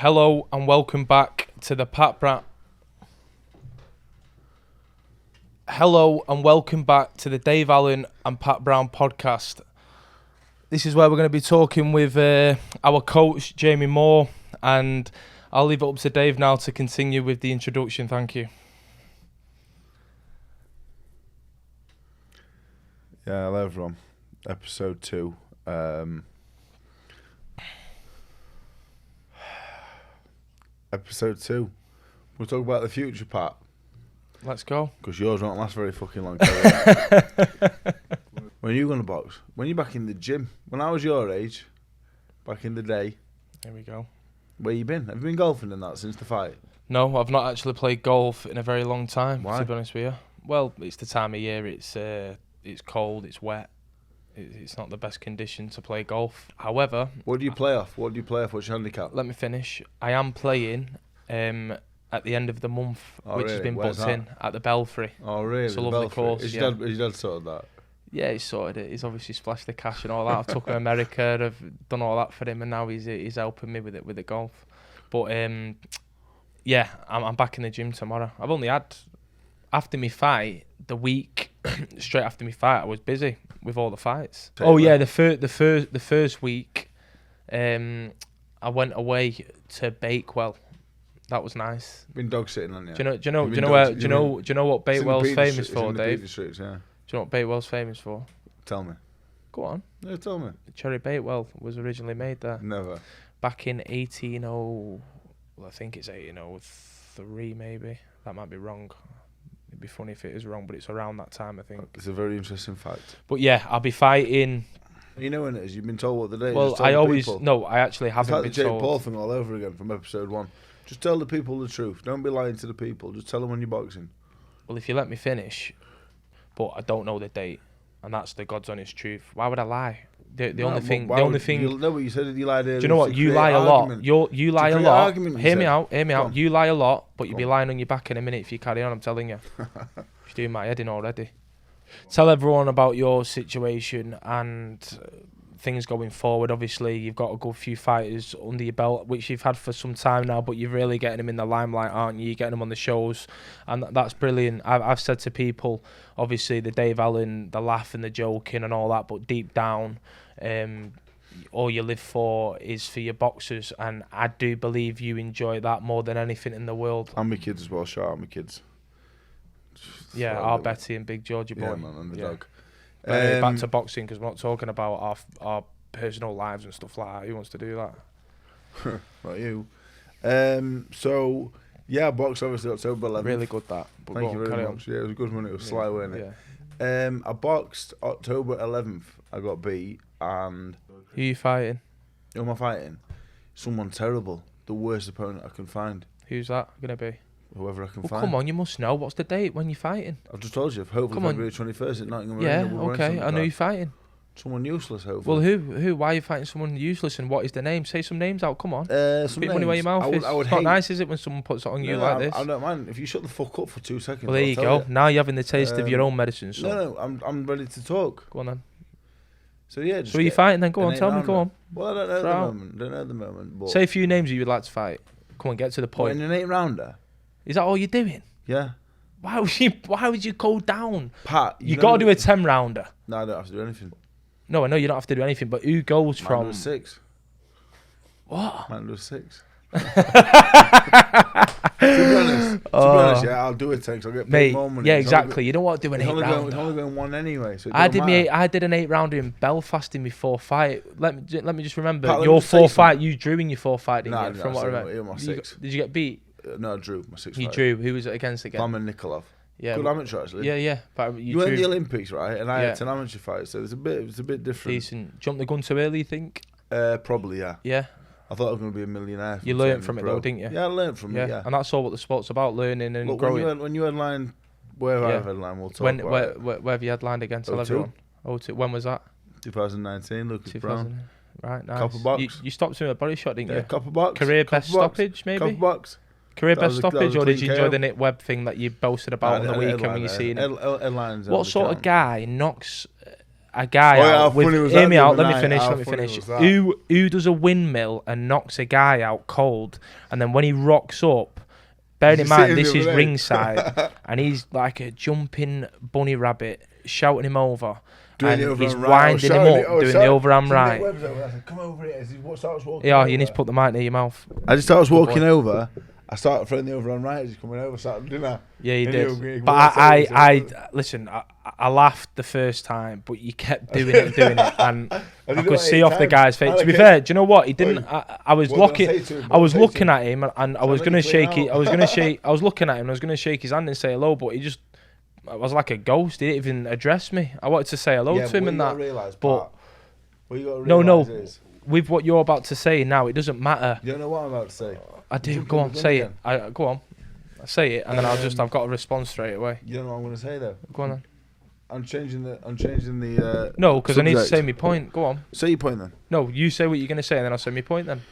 Hello and welcome back to the Dave Allen and Pat Brown podcast. This is where we're going to be talking with our coach, Jamie Moore, and I'll leave it up to Dave now to continue with the introduction. Thank you. Yeah, hello everyone. Episode 2. Episode 2. We'll talk about the future, Pat. Let's go. Because yours won't last very fucking long. When are you going to box? When you're back in the gym? When I was your age, back in the day. Here we go. Where you been? Have you been golfing and that since the fight? No, I've not actually played golf in a very long time. Why? To be honest with you. Well, it's the time of year. It's cold. It's wet. It's not the best condition to play golf. However, What do you play off? What's your handicap? let me finish. I am playing at the end of the month, which has been Where's booked in at the Belfry. Oh, really? It's a lovely course. Is Yeah. your dad sorted that? Yeah, he's sorted it. He's obviously splashed the cash and all that. I've took him to America. I've done all that for him, and now he's helping me with the golf. But yeah, I'm back in the gym tomorrow. I've only had, after my fight, the week straight after my fight, I was busy with all the fights. The first week, I went away to Bakewell. That was nice. Been dog sitting on you. Do you know what Bakewell's famous for, Dave? Streets, yeah. Do you know what Bakewell's famous for? Tell me. Go on. No, tell me. Cherry Bakewell was originally made there. Never. Back in 1803 maybe. That might be wrong. It'd be funny if it is wrong, but it's around that time, I think. It's a very interesting fact. But yeah, I'll be fighting. You know when it is. You've been told what the date is. Well, I actually haven't been told. It's like the Jake told. Paul thing all over again from episode 1. Just tell the people the truth. Don't be lying to the people. Just tell them when you're boxing. Well, if you let me finish, but I don't know the date, and that's the God's honest truth. Why would I lie? The only thing. You know what you said? You lied earlier. Do you know what? You lie a lot. You lie a lot. Hear me out. You lie a lot, but you'll be lying on your back in a minute if you carry on. I'm telling you. You're doing my head in already. Tell everyone about your situation and things going forward. Obviously, you've got a good few fighters under your belt, which you've had for some time now, but you're really getting them in the limelight, aren't you? You're getting them on the shows, and that's brilliant. I've said to people, obviously, the Dave Allen, the laugh and the joking and all that, but deep down, all you live for is for your boxers, and I do believe you enjoy that more than anything in the world. And my kids as well. Shout out my kids. Yeah, our Betty and Big Georgie boy. Yeah, man, and the dog. Back to boxing, because we're not talking about our personal lives and stuff like that. Who wants to do that? Not you. So, yeah, box obviously October 11th. Really good that. But Thank you very much. Yeah, it was a good one. It was sly, wasn't it? Yeah. I boxed October 11th. I got beat, and... Who are you fighting? Who am I fighting? Someone terrible. The worst opponent I can find. Who's that going to be? Whoever I can find. Come on, you must know. What's the date when you're fighting? I've just told you. Hopefully February 21st at Nottingham Yeah, Arena. okay. I know you're fighting. Someone useless, hopefully. Well, who? Why are you fighting someone useless, and what is the name? Say some names out. Come on. Some Bit money where your mouth is. It's not nice, is it, when someone puts it on you like this? I don't mind. If you shut the fuck up for 2 seconds. Well, there you go. Now you're having the taste of your own medicine. So. No, I'm ready to talk. Go on then. So yeah. So are you fighting then? Go on, tell me. Go on. Well, I don't know at the moment. But say a few names you would like to fight. Come on, get to the point. In an 8-rounder. Is that all you're doing? Yeah. Why would you go down? Pat, you got to do a 10-rounder. No, I don't have to do anything. No, I know you don't have to do anything, but who goes from... Mine was 6. What? Mine was 6. To be honest, yeah, I'll do it 10 because I'll get paid more money. Yeah, exactly. You don't want to do an 8-rounder. It's only going 1 anyway, so I did an 8-rounder in Belfast in my 4th fight. Let me just remember. Pat, your 4th fight, you drew in your 4th fight, didn't you? No, from what I remember. My 6. Did you get beat? No, I drew my 6th fight. You drew. Who was it against again? Palmer Nikolov. Yeah, good amateur actually. Yeah. But you went in the Olympics, right? And I had 10 amateur fights, so it was a bit different. Decent. Jumped the gun too early, you think? Probably, yeah. Yeah. I thought I was going to be a millionaire. You learned from it though, didn't you? Yeah, I learned from it, yeah. And that's all what the sport's about, learning and growing. When you headline, wherever I've headline, we'll talk about where have you headlined again? Tell everyone. O2. When was that? 2019, Lucas Brown. Right, nice. Copper box. You stopped him with a body shot, didn't you? Yeah, copper box. Career best stoppage, maybe? Copper box. Career best stoppage, or did you enjoy the Nick Webb thing that you boasted about on the weekend when you seen it? Headlines. What sort of guy knocks a guy out with... Hear me out, let me finish. Who does a windmill and knocks a guy out cold, and then when he rocks up, bearing in mind this is ringside, and he's like a jumping bunny rabbit, shouting him over, and he's winding him up, doing the overhand right. Nick Webb's over. I said, come over here. Yeah, you need to put the mic near your mouth. I just started walking over. I started throwing the overhand right as he's coming over, started doing that. Yeah, you did. But I listen, I laughed the first time, but you kept doing it, and I could see off the guy's face. To be fair, do you know what? He didn't. I was looking at him, and I was gonna shake it. I was looking at him, and I was gonna shake his hand and say hello, but he just. I was like a ghost. He didn't even address me. I wanted to say hello to him and that. No. With what you're about to say now, it doesn't matter. You don't know what I'm about to say. I do. Go on, say it. Go on. I say it, and then I've got a response straight away. You don't know what I'm going to say though. Go on then. I'm changing the. No, because I need to say my point. Go on. Say your point then. No, you say what you're going to say, and then I'll say my point then.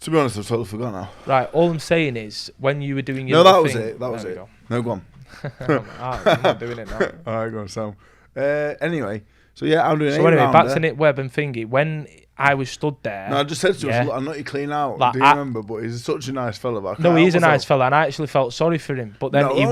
To be honest, I've totally forgot now. Right. All I'm saying is, when you were doing your that was it. That was it. No, go on. I'm not doing it now. Alright, go on, Sam. Anyway, so yeah, I'm doing. So anyway, back to Nick Webb and Thingy. When I was stood there, no, I just said to him, "I'm not you clean out." Like, do you remember? But he's such a nice fella. No, he is a nice fella, and I actually felt sorry for him. But then he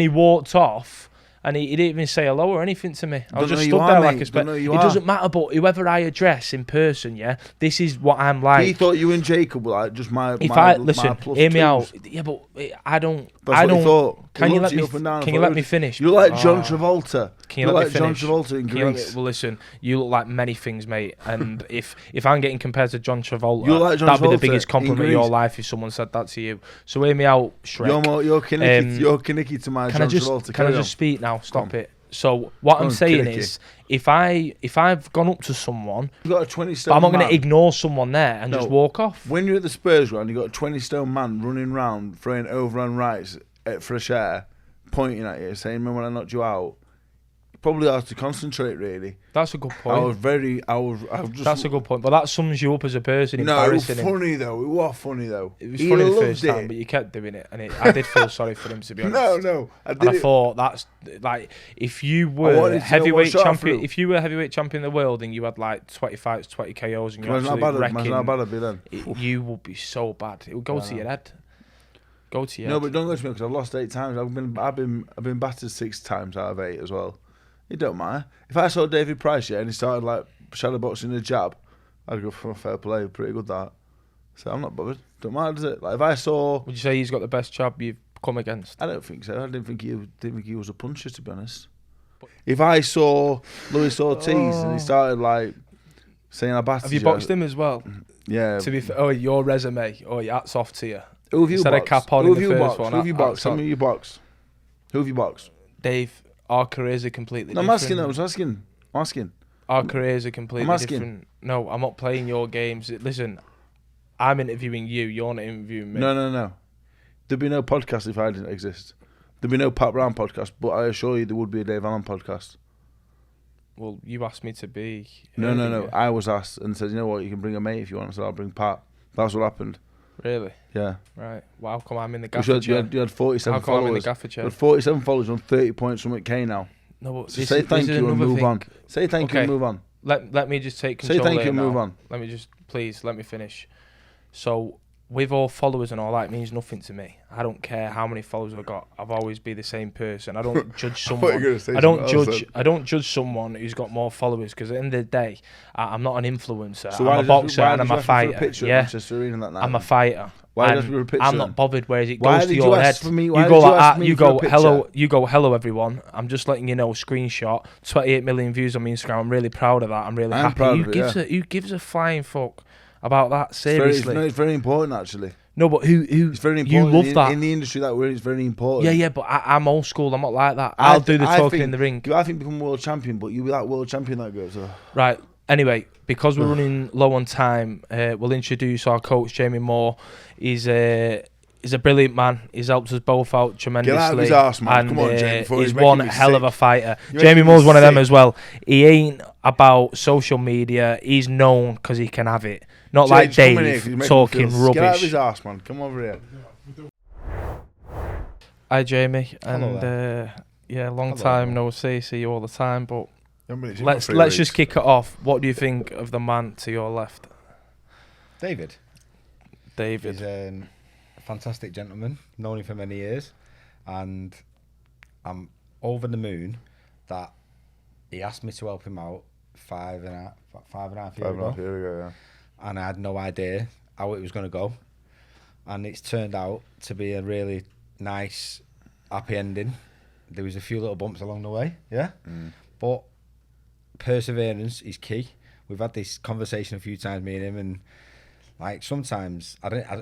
walked off. And he didn't even say hello or anything to me. I was just stood there like a spec. It doesn't matter, but whoever I address in person, yeah, this is what I'm like. He thought you and Jacob were like just my. Listen, hear me out. Yeah, but I don't. That's what he thought. Can you let me finish? You look like John Travolta. Can you let me finish? John Travolta in Greece. Well, listen, you look like many things, mate. And if I'm getting compared to John Travolta, like that'd be the biggest compliment of your life if someone said that to you. So hear me out, Shrek. You're Kinnicky to my John Travolta. Can I just speak now? Stop it. So what I'm saying is, if I've gone up to someone, you got a 20-stone but I'm not going to ignore someone there and just walk off. When you're at the Spurs ground, you got a 20-stone man running round, throwing overhand rights at fresh air, pointing at you, saying, "Remember when I knocked you out?" Probably have to concentrate. Really, that's a good point. That's a good point, but that sums you up as a person. No, it was funny though. It was funny though. It was funny the first time, but you kept doing it, and I did feel sorry for him, to be honest. No, I thought that's like if you were heavyweight champion, in the world, and you had like 20 fights, 20 KOs, and you're absolutely wrecking, how bad it'd be then. You would be so bad. It would go to your head. Go to your head. No, but don't go to me because I've lost 8 times. I've been battered 6 times out of 8 as well. It don't matter. If I saw David Price, and he started like shadowboxing a jab, I'd go for a fair play, pretty good that. So I'm not bothered. Don't matter, does it? Like if I saw, would you say he's got the best jab you've come against? I don't think so. I didn't think he was a puncher, to be honest. If I saw Luis Ortiz and he started like saying I battered, have you boxed him as well? Yeah. To be fair, your resume, your hats off to you. Who have you boxed? Instead of cap on in the first one. Who have you boxed? Tell me you boxed. Who have you boxed? Dave. Our careers are completely different. I'm asking. Our careers are completely different. No, I'm not playing your games. Listen, I'm interviewing you. You're not interviewing me. No. There'd be no podcast if I didn't exist. There'd be no Pat Brown podcast, but I assure you there would be a Dave Allen podcast. Well, you asked me to be. No. I was asked and said, you know what, you can bring a mate if you want. I said, I'll bring Pat. That's what happened. Really? Yeah. Right. Well, how come I'm in the gaffer chair? You had 47 how followers. I'm in the gaffer chair? You had 47 followers on 30 points from McKay now. No, but so say thank you and move on. Say thank you and move on. Let me just take control. Say thank you and move on. Please let me finish. So, with all followers and all that, it means nothing to me. I don't care how many followers I've got. I've always be the same person. I don't judge someone. I don't judge someone who's got more followers because at the end of the day, I'm not an influencer. So I'm a boxer and I'm a fighter. Yeah, I'm a fighter. I'm not bothered. Whereas it goes to your head. You go hello everyone. I'm just letting you know. Screenshot 28 million views on my Instagram. I'm really proud of that. I'm really happy. Who gives a flying fuck about that? Seriously, it's very important actually. No, but who? It's very important. You love that in the industry that we're in. It's very important. Yeah, but I'm old school. I'm not like that. I'll do the talking in the ring. I think become world champion, but you'll be that world champion that goes. Right. Anyway, because we're running low on time, we'll introduce our coach, Jamie Moore. He's a brilliant man. He's helped us both out tremendously. Get out of his arse, man. Come on, Jamie. He's one hell of a fighter. Jamie Moore's one of them as well. He ain't about social media. He's known because he can have it. Not like Dave talking rubbish. Get out of his arse, man. Come over here. Hi, Jamie. And long time no see you all the time, but Let's just kick it off. What do you think of the man to your left? David. He's a fantastic gentleman. Known him for many years, and I'm over the moon that he asked me to help him out five and a half years ago, and I had no idea how it was going to go, and it's turned out to be a really nice, happy ending. There was a few little bumps along the way, but perseverance is key. We've had this conversation a few times, me and him, and like sometimes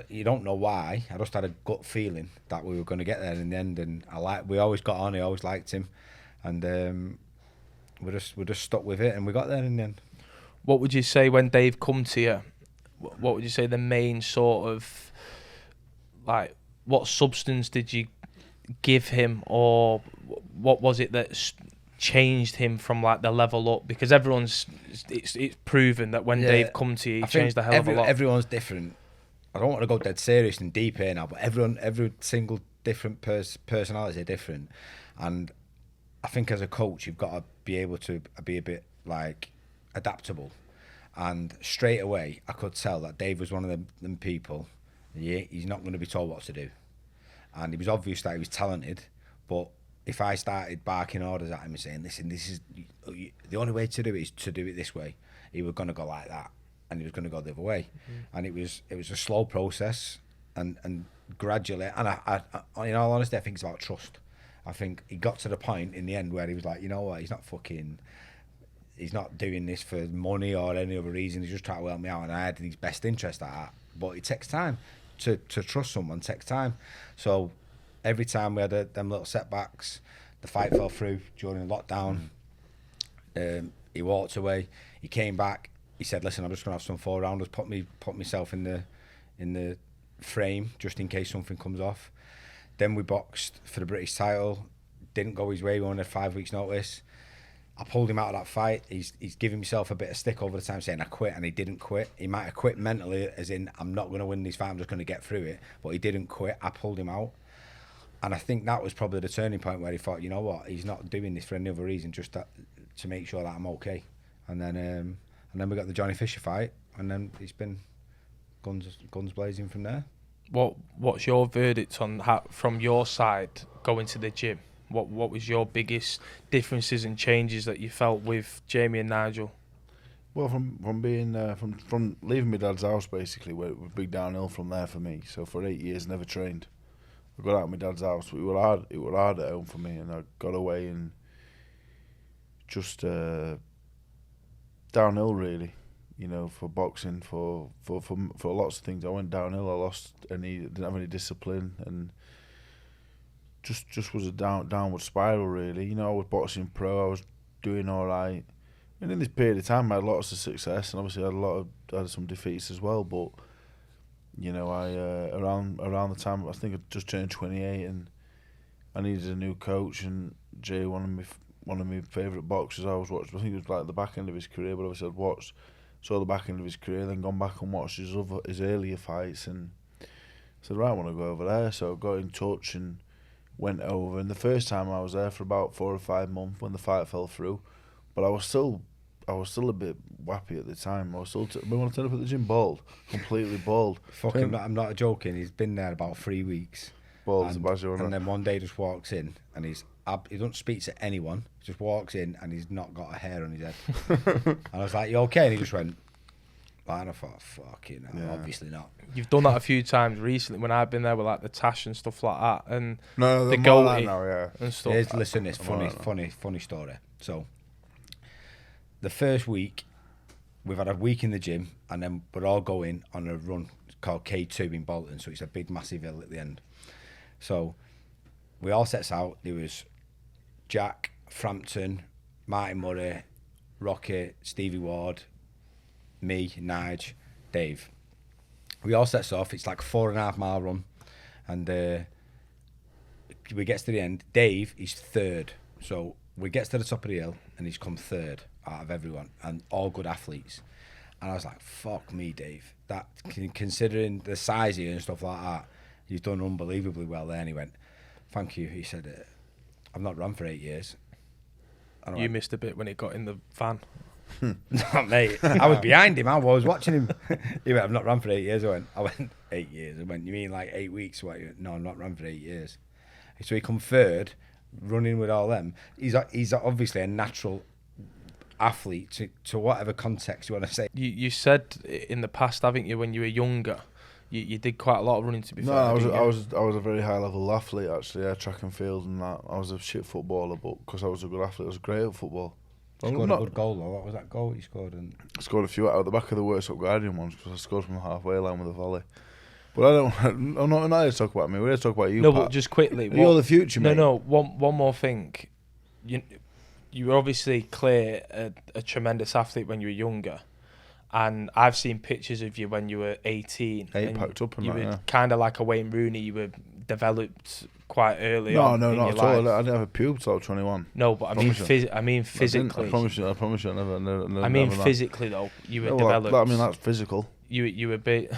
you don't know why. I just had a gut feeling that we were going to get there in the end, and we always got on. I always liked him, and we're just stuck with it, and we got there in the end. What would you say when Dave come to you? What would you say the main sort of, like, what substance did you give him, or what was it that changed him from like the level up? Because it's proven that when Dave come to you, he changed the hell of a lot. Everyone's different. I don't want to go dead serious and deep here now, but every single different personality is different, and I think as a coach you've got to be able to be a bit like adaptable. And straight away I could tell that Dave was one of them people. He's not going to be told what to do, and it was obvious that he was talented, but if I started barking orders at him and saying, listen, this is the only way to do it is to do it this way, he was going to go like that, and he was going to go the other way. And it was a slow process, and gradually, and I in all honesty, I think it's about trust. I think he got to the point in the end where he was like, you know what, he's not doing this for money or any other reason, he's just trying to help me out, and I had his best interest at that. But it takes time to trust someone, takes time. So every time we had them little setbacks, the fight fell through during lockdown. He walked away. He came back. He said, "Listen, I'm just going to have some 4-rounders. Put myself in the frame just in case something comes off." Then we boxed for the British title. Didn't go his way. We only had 5 weeks' notice. I pulled him out of that fight. He's giving himself a bit of stick over the time, saying I quit, and he didn't quit. He might have quit mentally, as in I'm not going to win this fight. I'm just going to get through it. But he didn't quit. I pulled him out. And I think that was probably the turning point where he thought, you know what, he's not doing this for any other reason, just to make sure that I'm okay. And then we got the Johnny Fisher fight, and then it's been guns blazing from there. What's your verdict on how, from your side, going to the gym? What was your biggest differences and changes that you felt with Jamie and Nigel? Well, from being from leaving my dad's house, basically, where it was big downhill from there for me. So for 8 years, never trained. I got out of my dad's house. It were hard at home for me, and I got away and just downhill really. You know, for boxing, for lots of things. I went downhill. I didn't have any discipline, and just was a downward spiral really. You know, I was boxing pro. I was doing all right, and in this period of time, I had lots of success, and obviously I had some defeats as well, but. You know, I around the time I think I just turned 28, and I needed a new coach. And Jay, one of my favourite boxers I was watching. I think it was like the back end of his career, but obviously saw the back end of his career, then gone back and watched his earlier fights, and said, right, I want to go over there. So I got in touch and went over. And the first time I was there for about 4 or 5 months when the fight fell through, but I was still a bit wappy at the time. I was still when I turned up at the gym bald, completely bald. Fucking, I'm not joking. He's been there about 3 weeks. Bald as a badger, and then one day just walks in, and he doesn't speak to anyone. He just walks in, and he's not got a hair on his head. And I was like, "You okay?" And he just went. And I thought, fucking hell, obviously not. You've done that a few times recently when I've been there with like the tash and stuff like that, and the goatee and stuff. Listen, it's funny story. So. The first week, we've had a week in the gym, and then we're all going on a run called K2 in Bolton, so it's a big, massive hill at the end. So we all sets out. There was Jack, Frampton, Martin Murray, Rocky, Stevie Ward, me, Nige, Dave. We all sets off. It's like a 4.5 mile run, and we gets to the end. Dave is third, so we gets to the top of the hill, and he's come third out of everyone, and all good athletes. And I was like, fuck me, Dave. That, considering the size of you and stuff like that, you've done unbelievably well there. And he went, thank you. He said, I've not run for 8 years. You missed a bit when it got in the van. No, mate. I was behind him. I was watching him. He went, I've not run for 8 years. I went, 8 years? I went, you mean like 8 weeks? What? He went, no, I've not run for 8 years. So he come third, running with all them. He's obviously a natural athlete to whatever context you want to say. You said in the past, haven't you, when you were younger, you did quite a lot of running, to be fair. No, I was a very high level athlete, actually. Yeah, track and field and that. I was a shit footballer, but because I was a good athlete, I was great at football. You scored a good goal, though. What was that goal you scored? I scored a few out the back of the Worksop Guardian ones, because I scored from the halfway line with a volley. But I'm not here to talk about me. We're here to talk about you, No, Pat. but just quickly. You're the future, mate. No, one more thing. You were obviously clear a tremendous athlete when you were younger. And I've seen pictures of you when you were 18. Packed up and you that, were yeah. kind of like a Wayne Rooney. You were developed quite early No, on in not your at all. life. I didn't have a pube till I was 21. No, but I mean physically. I promise you, I never. I mean physically though, you were developed. I mean that's physical. You were bit.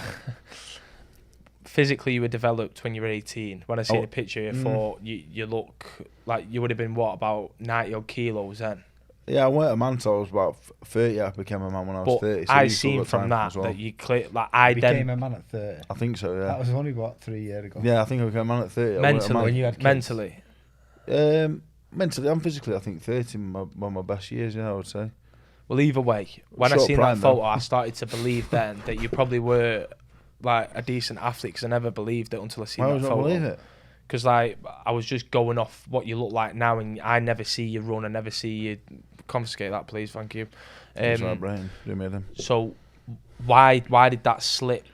Physically, you were developed when you were 18. When I seen a picture, I thought you look like you would have been about 90 odd kilos then. Yeah, I weren't a man till I was about 30. I became a man when I was 30. So I seen from that you clear like I became a man at 30. I think so. Yeah. That was only 3 years ago. Yeah, I think I became a man at 30. Mentally, when you had kids. Mentally, I'm physically. I think 30 one of my best years. Yeah, I would say. Well, either way, when I seen that photo, I started to believe then that you probably were like a decent athlete, because I never believed it until I seen that photo. Why would I believe it? Because like I was just going off what you look like now, and I never see you run. I never see you. Confiscate that, please. Thank you. Brain. You made him. So why did that slip?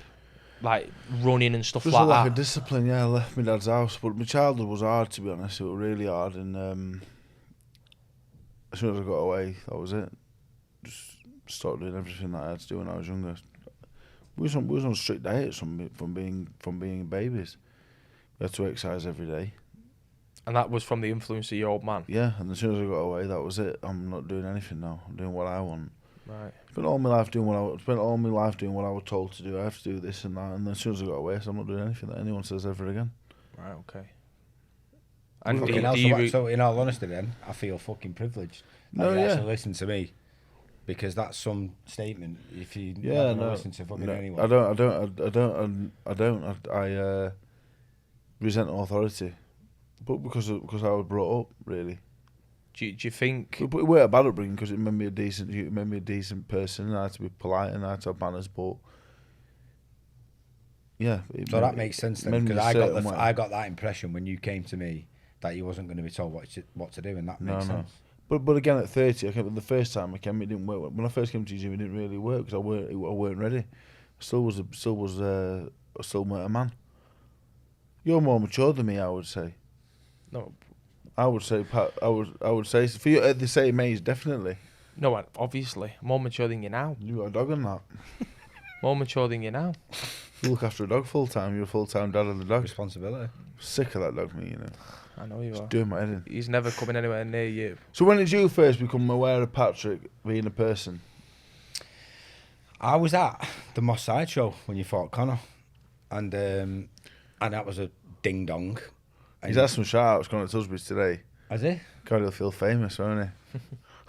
Like running and stuff just like that. Just a lack of discipline. Yeah, I left my dad's house, but my childhood was hard, to be honest. It was really hard, and as soon as I got away, that was it. Just started doing everything that I had to do when I was younger. We was on strict diets from being babies. We had to exercise every day. And that was from the influence of your old man? Yeah, and as soon as I got away, that was it. I'm not doing anything now. I'm doing what I want. Right. Spent all my life doing what I was told to do. I have to do this and that. And then as soon as I got away, so I'm not doing anything that anyone says ever again. Right, okay. And so in all honesty then, I feel fucking privileged that you actually listen to me. Because that's some statement. If you listen to fucking anyone. I resent authority. But because I was brought up, really. Do you think? But it weren't a bad upbringing, because it made me a decent person, and I had to be polite and I had to have manners. But yeah, so that makes sense then, because I got that impression when you came to me that you wasn't going to be told what to do, and that makes sense. But again, at 30, the first time I came, it didn't work. When I first came to the gym, it didn't really work because I weren't ready. I still weren't a man. You're more mature than me, I would say. No, I would say, Pat. I would say for you at the same age, definitely. No, obviously, more mature than you now. You got a dog and that. More mature than you now. You look after a dog full time. You're a full time dad of the dog. Responsibility. Sick of that dog, me. I know you are. Doing my head in. He's never coming anywhere near you. So when did you first become aware of Patrick being a person? I was at the Moss Side show when you fought Connor, and that was a ding dong. He's had some shout outs going to Tusby's today. Has he? God, he'll feel famous, won't he?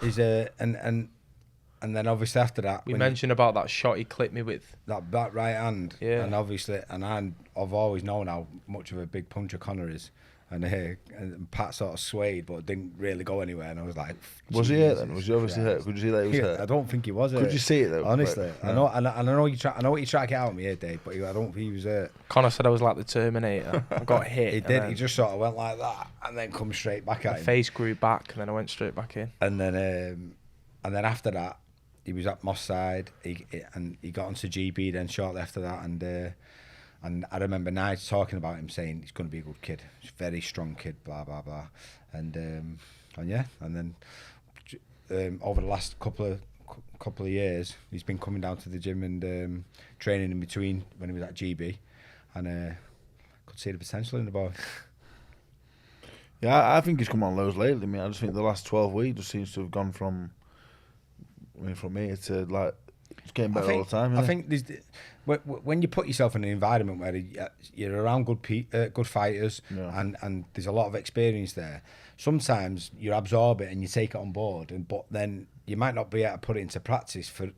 He's and then obviously after that we mentioned about that shot he clipped me with. That right hand. Yeah. And obviously, I've always known how much of a big puncher Connor is. And Pat sort of swayed, but didn't really go anywhere. And I was like, was he hurt then? Was he obviously hurt? Could you see that he was hurt? I don't think he was hurt. Could you see it though? Honestly, right. I know. I know you try. I know what you try to get out of me here, Dave. But I don't think he was hurt. Connor said I was like the Terminator. I got hit. He did. He just sort of went like that, and then come straight back at him. Face grew back, and then I went straight back in. And then after that, he was at Moss Side. He got onto GB then shortly after that, and I remember Nige talking about him, saying he's going to be a good kid. He's a very strong kid, blah, blah, blah. And then over the last couple of years, he's been coming down to the gym and training in between when he was at GB. And could see the potential in the boy. Yeah, I think he's come on lows lately. I just think the last 12 weeks just seems to have gone from here to like It's getting better all the time. I think when you put yourself in an environment where you're around good fighters and there's a lot of experience there, sometimes you absorb it and you take it on board, but then you might not be able to put it into practice for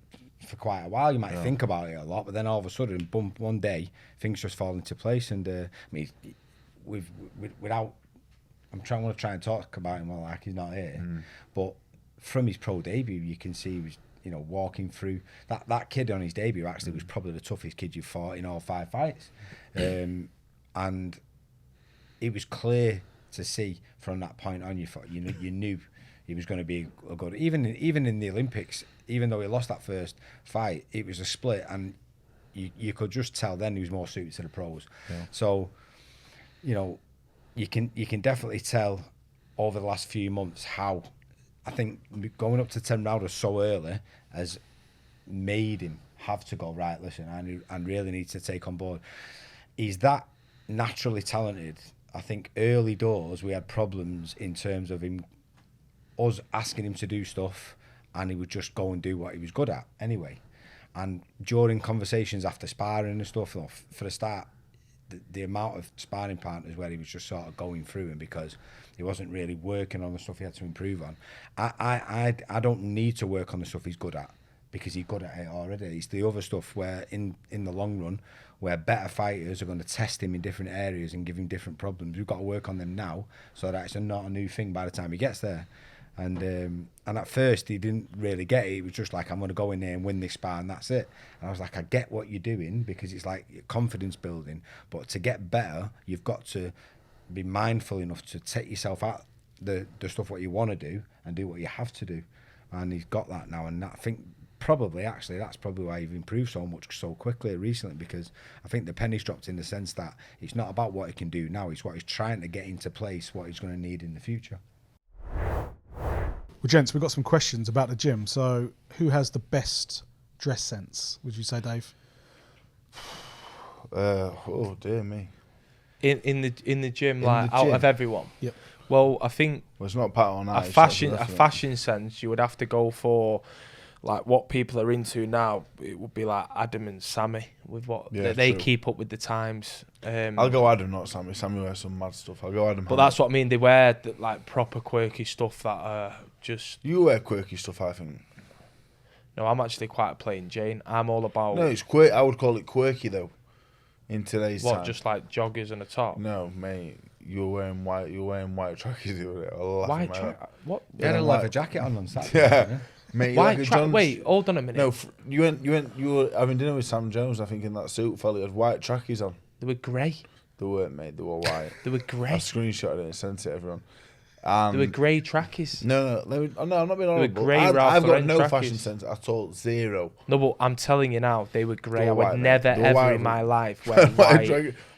quite a while. You might think about it a lot, but then all of a sudden, boom, one day things just fall into place. And I mean, without, I want to try and talk about him like he's not here, but from his pro debut, you can see he was, walking through that kid on his debut actually was probably the toughest kid you fought in all 5 fights, and it was clear to see from that point on. You knew he was going to be a good. Even in the Olympics, even though he lost that first fight, it was a split, and you could just tell then he was more suited to the pros. Yeah. So, you can definitely tell over the last few months how. I think going up to 10 rounders so early has made him have to go, right, listen, I really need to take on board. He's that naturally talented. I think early doors we had problems in terms of us asking him to do stuff, and he would just go and do what he was good at anyway. And during conversations after sparring and stuff, for the start, the amount of sparring partners where he was just sort of going through him because he wasn't really working on the stuff he had to improve on. I don't need to work on the stuff he's good at because he's good at it already. It's the other stuff where in the long run, where better fighters are going to test him in different areas and give him different problems. We've got to work on them now so that it's not a new thing by the time he gets there. And at first he didn't really get it. It was just like, I'm going to go in there and win this spar and that's it. And I was like, I get what you're doing because it's like confidence building. But to get better, you've got to be mindful enough to take yourself out the stuff what you want to do and do what you have to do. And he's got that now. And I think that's probably why he's improved so much so quickly recently, because I think the penny's dropped in the sense that it's not about what he can do now. It's what he's trying to get into place, what he's going to need in the future. Well, gents, we've got some questions about the gym. So, who has the best dress sense, would you say, Dave? Oh, dear me. In the gym, out of everyone? Yep. Well, I think... Well, it's not Pat on a fashion sense, you would have to go for... Like what people are into now, it would be like Adam and Sammy with what they keep up with the times. I'll go Adam, not Sammy. Sammy wears some mad stuff. I'll go Adam. But that's what I mean. They wear like proper quirky stuff that just. You wear quirky stuff, I think. No, I'm actually quite a plain Jane. I'm all about. No, it's quirky. I would call it quirky though. In today's time. What, just like joggers and a top? No, mate. You're wearing white trackies the other day. White track? What? You had a leather jacket on Saturday. Yeah. Mate, wait, hold on a minute. No, you were having dinner with Sam Jones, I think, in that suit fella. He had white trackies on. They were grey. They weren't, mate. They were white. They were grey. I screenshotted it and sent it to everyone. They were grey trackies. No, I'm not being horrible. They were grey I've got no trackies. fashion sense at all. Zero. No, but I'm telling you now, they were grey. I would white, never, ever in my life wear white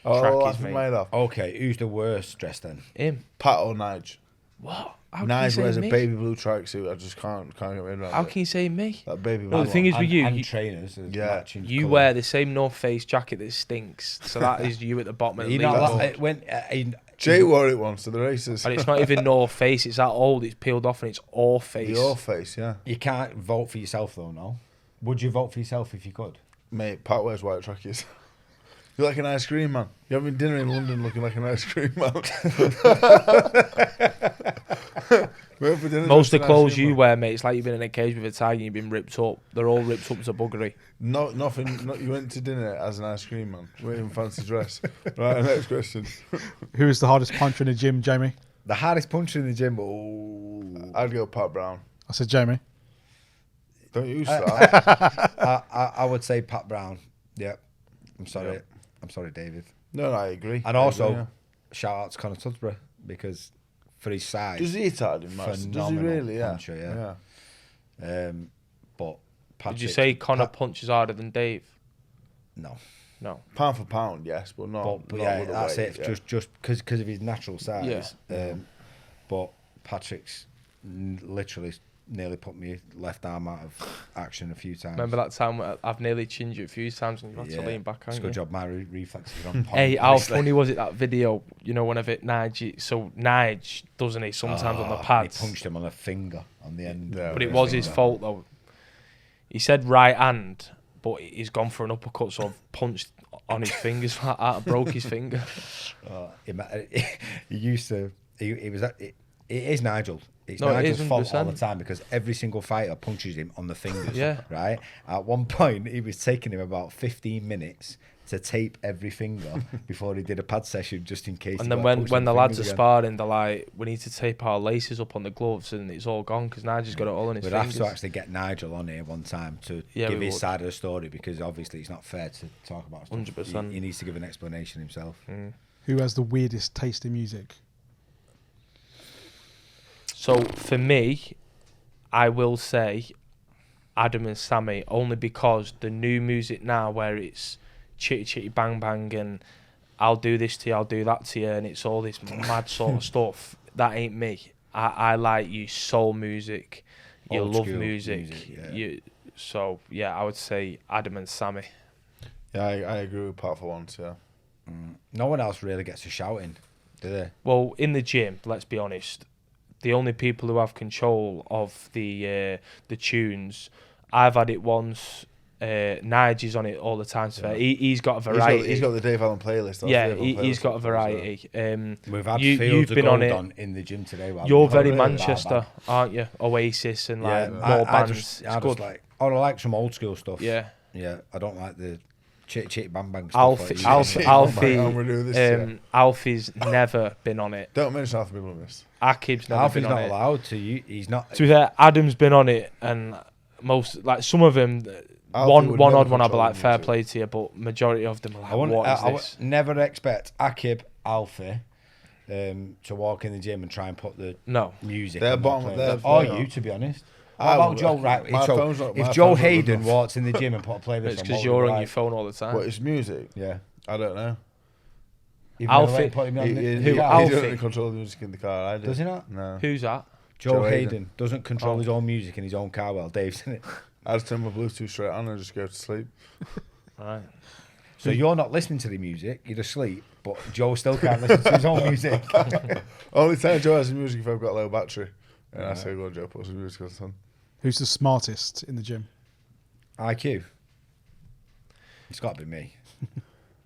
trackies, mate. Okay, who's the worst dressed then? Him. Pat or Nige? What? Nige wears a baby blue tracksuit. I just can't get rid of it. How can you say me? That baby blue. No, the thing is with you trainers. You wear the same North Face jacket that stinks. So that is you at the bottom of the league. Jay wore it once to the races. And it's not even North Face. It's that old. It's peeled off and it's all face. The all face, yeah. You can't vote for yourself though, no? Would you vote for yourself if you could? Mate, Pat wears white trackies. You're like an ice cream man. You're having dinner in London looking like an ice cream man. Most of the clothes you wear, mate, it's like you've been in a cage with a tiger and you've been ripped up. They're all ripped up to buggery. You went to dinner as an ice cream man. You weren't even fancy dress. Right, next question. Who is the hardest puncher in the gym, Jamie? The hardest puncher in the gym? Oh, I'd go Pat Brown. I said Jamie. Don't you start. I would say Pat Brown. Yep. I'm sorry. Yep. I'm sorry, David. No, I agree. And also, shout out to Conor Tudsbury because for his size, does he hit hard in match? Does he really? Puncher, yeah. But Patrick, did you say Conor punches harder than Dave? No. Pound for pound, yes, but not. But yeah, that's it. Yeah. Just because of his natural size. Yeah. But Patrick's literally nearly put me left arm out of action a few times. Remember that time where I've nearly chinned you a few times and you had to lean back on you? It's a good job my reflexes are on point. Hey, how funny was it, that video, whenever Nige, doesn't he, sometimes on the pads. He punched him on a finger on the end. But it was his fault, though. He said right hand, but he's gone for an uppercut, so I've punched on his fingers like that. I broke his finger. He used to. He was. It is Nigel. It's No, Nigel's it is fault all 100%. the time because every single fighter punches him on the fingers. Yeah. Right. At one point, it was taking him about 15 minutes to tape every finger before he did a pad session just in case. And then when the lads are sparring, they're like, we need to tape our laces up on the gloves, and it's all gone because Nigel's got it all in his fingers. We'd have to actually get Nigel on here one time to give his side of the story because obviously it's not fair to talk about stuff. 100%. He needs to give an explanation himself. Who has the weirdest taste in music? So for me, I will say Adam and Sammy, only because the new music now where it's chitty chitty bang bang and I'll do this to you, I'll do that to you, and it's all this mad sort of stuff. That ain't me. I like you soul music, you Old love school music. yeah. So yeah, I would say Adam and Sammy. Yeah, I agree with Pat for once. Yeah. No one else really gets a shouting, do they? Well, in the gym, let's be honest, the only people who have control of the tunes, I've had it once. Nigel's on it all the time. So he's got a variety. He's got the Dave Allen playlist. He's got a variety. We've had you've been on it in the gym today. You're very Manchester, aren't you? Oasis and like more bands. I just I like some old school stuff. Yeah. I don't like the chit bang bang stuff. Alfie's never been on it. Don't mention Alfie being on this. Akib's never Alfie's been on not it. allowed to. He's not. To be fair, Adam's been on it, and most like some of them. One odd one I'll be like fair play to you, but majority of them are like, what is this? I would never expect Akib, Alfie, to walk in the gym and try and put the music. They're bottom. Or you, to be honest. How about Joe? Right. If Joe Hayden walks in the gym and put a playlist, it's because you're on your phone all the time. What is music? Yeah, I don't know. Alfie, he doesn't control the music in the car. I do. Does he not? No. Who's that? Joe Hayden doesn't control his own music in his own car. Well, Dave's in it. I just turn my Bluetooth straight on and just go to sleep. Right. So you're not listening to the music, you're asleep, but Joe still can't listen to his own music. Only time Joe has the music if I've got low battery. And I say, go on, Joe, put some music on, son. Who's the smartest in the gym? IQ. It's got to be me.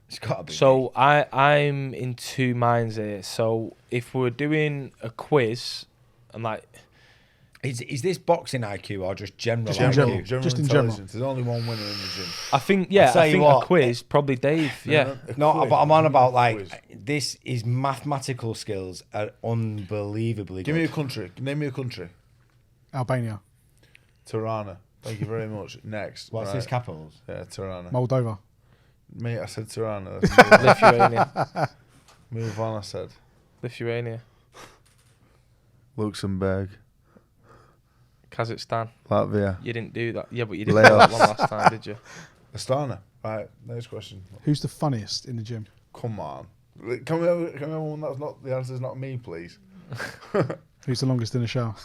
It's got to be me. So I'm in two minds here. So if we're doing a quiz, and like... Is this boxing IQ or just general IQ? General just in general. There's only one winner in the gym. I think a quiz, probably Dave. No, but I'm on about like this is mathematical skills are unbelievably Give good. me a country. Name me a country. Albania. Tirana. Thank you very much. Next. What's his capitals? Yeah, Tirana. Moldova. Mate, I said Tirana. Lithuania. Move on, I said. Lithuania. Luxembourg. Kazakhstan. Latvia. You didn't do that. Yeah, but you didn't do that one last time, did you? Astana. Right, next question. Who's the funniest in the gym? Come on. Can we have one that's not, the answer's not me, please? Who's the longest in the shower?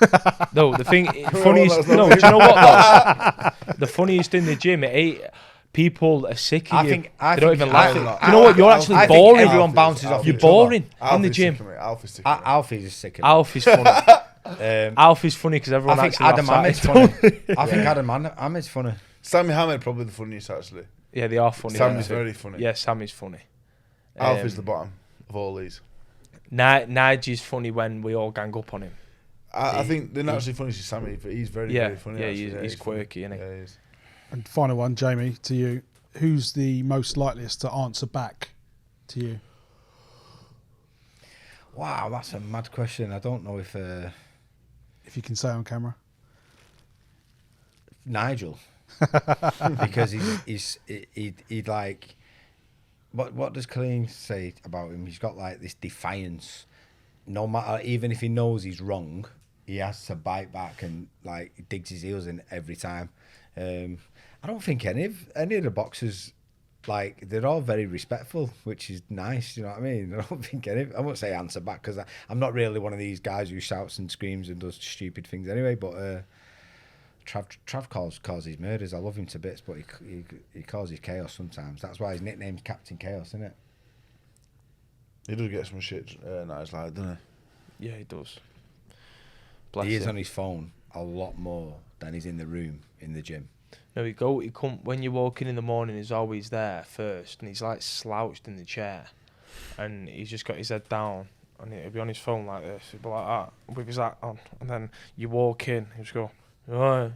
No, the thing, funniest, no, do you know what though? The funniest in the gym, people are sick of you. They don't even laugh at you. You know what, you're actually boring. Everyone bounces off. You're boring in the gym. Alfie's sick of me. Alfie's funny. Alfie's funny because everyone I think actually Adam laughs Hammed's funny. I think Adam Hammed's funny. Sammy Hammett probably the funniest actually. Yeah, they are funny. Sammy's very funny. Yeah, Sammy's funny. Alfie's the bottom of all these. Nigel's funny when we all gang up on him. I think the naturally funniest is Sammy, but he's very funny. Yeah, he's quirky, isn't he? Yeah, he is. And final one, Jamie, to you. Who's the most likeliest to answer back to you? Wow, that's a mad question. I don't know if you can say on camera. Nigel, because he'd like. What does Colleen say about him? He's got like this defiance. No matter, even if he knows he's wrong, he has to bite back and like digs his heels in every time. I don't think any of the boxers, like, they're all very respectful, which is nice. You know what I mean? I don't think I won't say answer back because I'm not really one of these guys who shouts and screams and does stupid things anyway. But Trav causes murders. I love him to bits, but he causes chaos sometimes. That's why his nickname's Captain Chaos, isn't it? He does get some shit nice like, doesn't he? Yeah, he does. He is on his phone a lot more than he's in the room in the gym. No, he come when you walk in the morning. He's always there first, and he's like slouched in the chair, and he's just got his head down, and he'll be on his phone like this. He'll be like that with his hat on, and then you walk in, he'll just go, "Right,"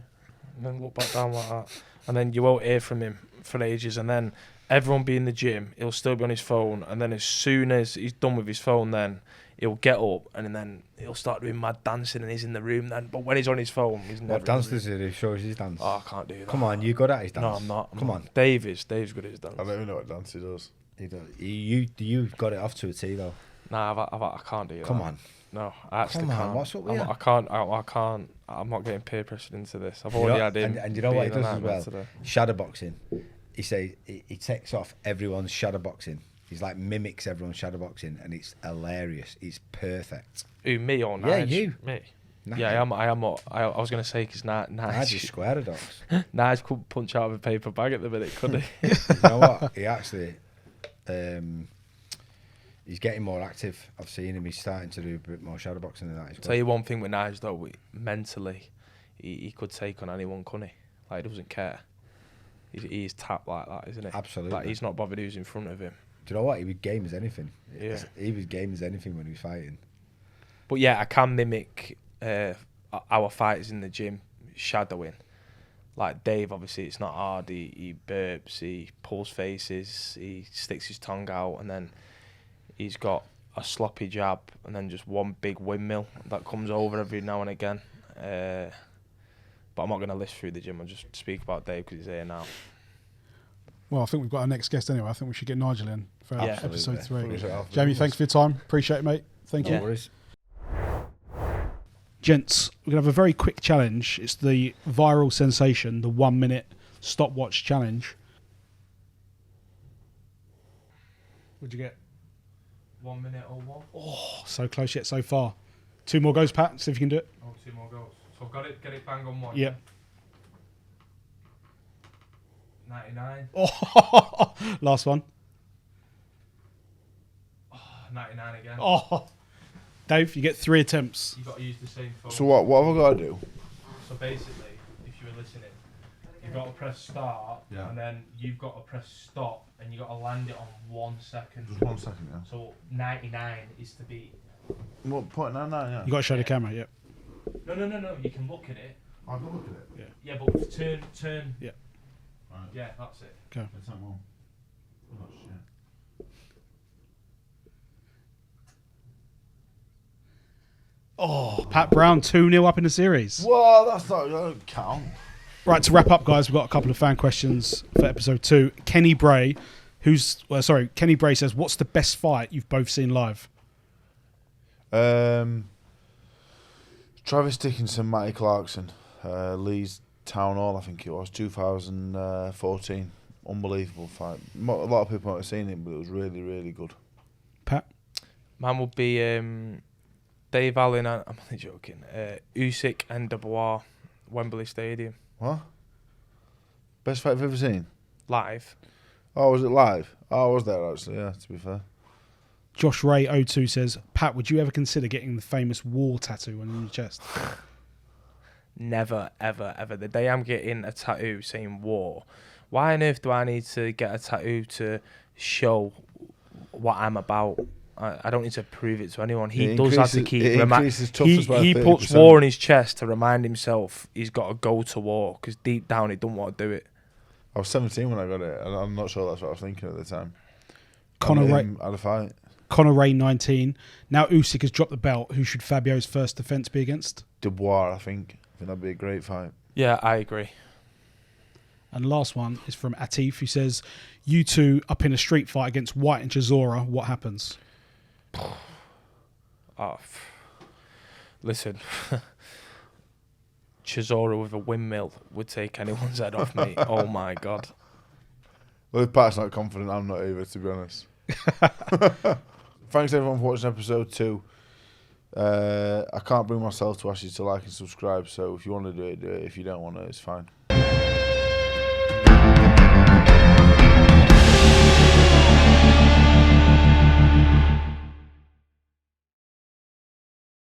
and then look back down like that, and then you won't hear from him for ages, and then everyone be in the gym, he'll still be on his phone, and then as soon as he's done with his phone, then he'll get up, and then he'll start doing mad dancing, and he's in the room then. But when he's on his phone, he's never. What dance does he shows his dance? Oh, I can't do that. Come on, you good at his dance? No, I'm not. Come on. Dave's good at his dance. I don't even know what dance he does. He does. You got it off to a T though. Nah, I can't do that. Come on. No, I actually Come on, can't. what's up with you? I can't. I'm not getting peer pressured into this. I've already had him. And you know what he does as well? Today. Shadowboxing. He takes off everyone's shadowboxing. He's like mimics everyone's shadowboxing, and it's hilarious. It's perfect. Who, me or Nige? Yeah, you. Me. Nige. Yeah, I am. I was going to say because Nige is square of dogs. Nige couldn't punch out of a paper bag at the minute, could he? You know what? He actually, he's getting more active. I've seen him. He's starting to do a bit more shadowboxing than that. I'll tell you one thing with Nige though, mentally, he could take on anyone, couldn't he? Like, he doesn't care. He's tapped like that, isn't it? Absolutely. Like, he's not bothered who's in front of him. Do you know what? He was game as anything. Yeah. He was game as anything when he was fighting. But yeah, I can mimic our fighters in the gym, shadowing. Like Dave, obviously, it's not hard. He burps, he pulls faces, he sticks his tongue out, and then he's got a sloppy jab, and then just one big windmill that comes over every now and again. But I'm not going to list through the gym. I'll just speak about Dave because he's here now. Well, I think we've got our next guest anyway. I think we should get Nigel in for episode 3. Yeah. Jamie, thanks for your time. Appreciate it, mate. Thank you. No worries. Gents, we're going to have a very quick challenge. It's the viral sensation, the 1 minute stopwatch challenge. What'd you get? 1 minute or one? Oh, so close yet so far. 2 more goes, Pat. See if you can do it. Oh, 2 more goals. So I've got it, get it bang on one. Yeah. 99. Oh, last one. Oh, 99 again. Oh, Dave, you get 3 attempts. You've got to use the same phone. So what have I got to do? So basically, if you were listening, you've got to press start, and then you've got to press stop, and you've got to land it on 1 second. Just 1 second, yeah. So 99 is to beat. What, 0.99, yeah? You got to show the camera, yeah. No. You can look at it. I can look at it. Yeah, but turn. Yeah. Right. Yeah, that's it. Okay. It's that one. Oh, shit. Oh, Pat Brown 2-0 up in the series. Well, that don't count. Right, to wrap up, guys, we've got a couple of fan questions for episode 2. Kenny Bray, Kenny Bray says, what's the best fight you've both seen live? Travis Dickinson, Matty Clarkson, Leeds Town Hall, I think it was, 2014. Unbelievable fight. A lot of people might have seen it, but it was really, really good. Pat? Mine would be Dave Allen, I'm only joking, Usyk and Dubois, Wembley Stadium. What? Best fight I've ever seen? Live. Oh, was it live? Oh, I was there actually, yeah, to be fair. Josh Ray 02 says, Pat, would you ever consider getting the famous war tattoo on your chest? Never, ever, ever. The day I'm getting a tattoo saying war, why on earth do I need to get a tattoo to show what I'm about? I don't need to prove it to anyone. He does have to keep... He puts war on his chest to remind himself he's got to go to war, because deep down he don't want to do it. I was 17 when I got it, and I'm not sure that's what I was thinking at the time. Conor Ray had a fight. Conor Ray 19. Now Usyk has dropped the belt. Who should Fabio's first defence be against? Dubois, I think. I think that'd be a great fight. Yeah, I agree. And last one is from Atif, who says, you two up in a street fight against White and Chisora, what happens? Listen, Chisora with a windmill would take anyone's head off me. Oh my God. Well, if Pat's not confident, I'm not either, to be honest. Thanks everyone for watching episode 2. I can't bring myself to ask you to like and subscribe, so if you want to do it, do it. If you don't want to, it's fine.